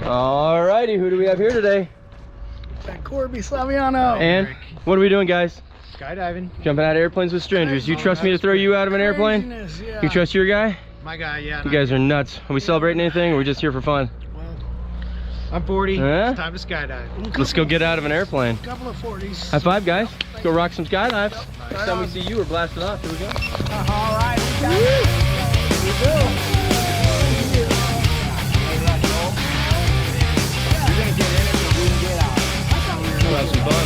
All righty, who do we have here today? Corby Slaviano. And what are we doing, guys? Skydiving. Jumping out of airplanes with strangers. You trust me to throw you out of an airplane? Yeah. You trust your guy? My guy, yeah. You guys are nuts. Are we celebrating anything, or are we just here for fun? Well, I'm 40. Huh? It's time to skydive. Let's go get out of an airplane. A couple of 40s. High five, guys. Let's go rock some skydives. Next time we see you, we're blasting off. Here we go. All right. Here we go. We'll have some fun.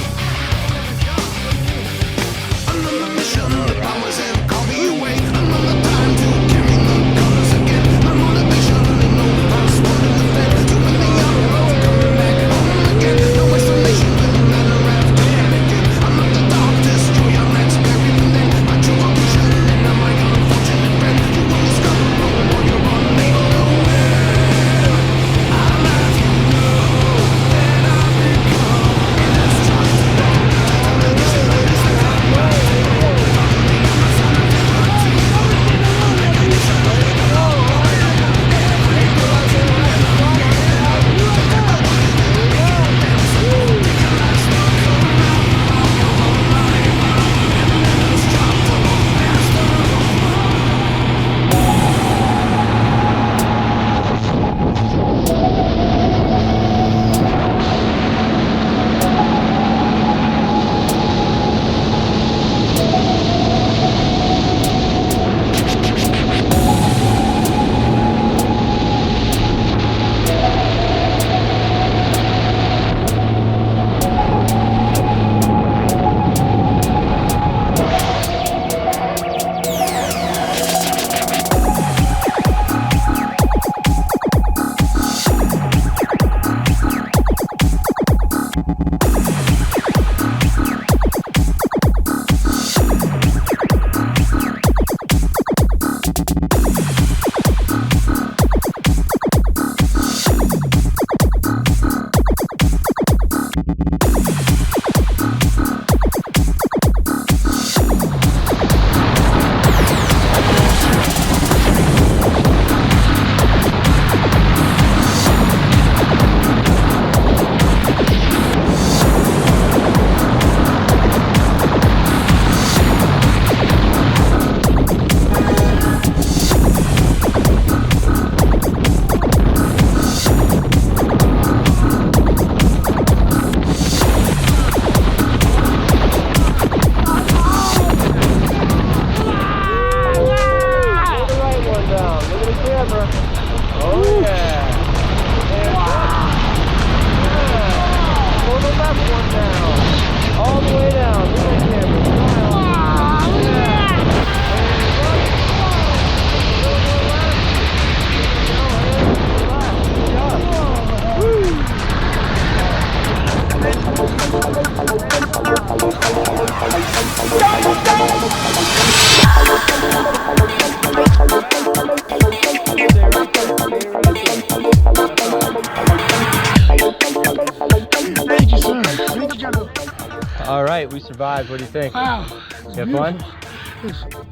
All right, we survived. What do you think? Wow. You have fun?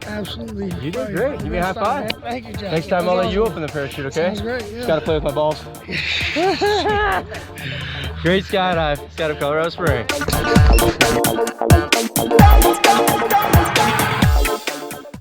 Absolutely. You did great. Give me a high five. Thank you, John. Next time I'll let you open the parachute, okay? Sounds great, yeah. Just gotta play with my balls. Great skydive. Skydive Colorado Springs.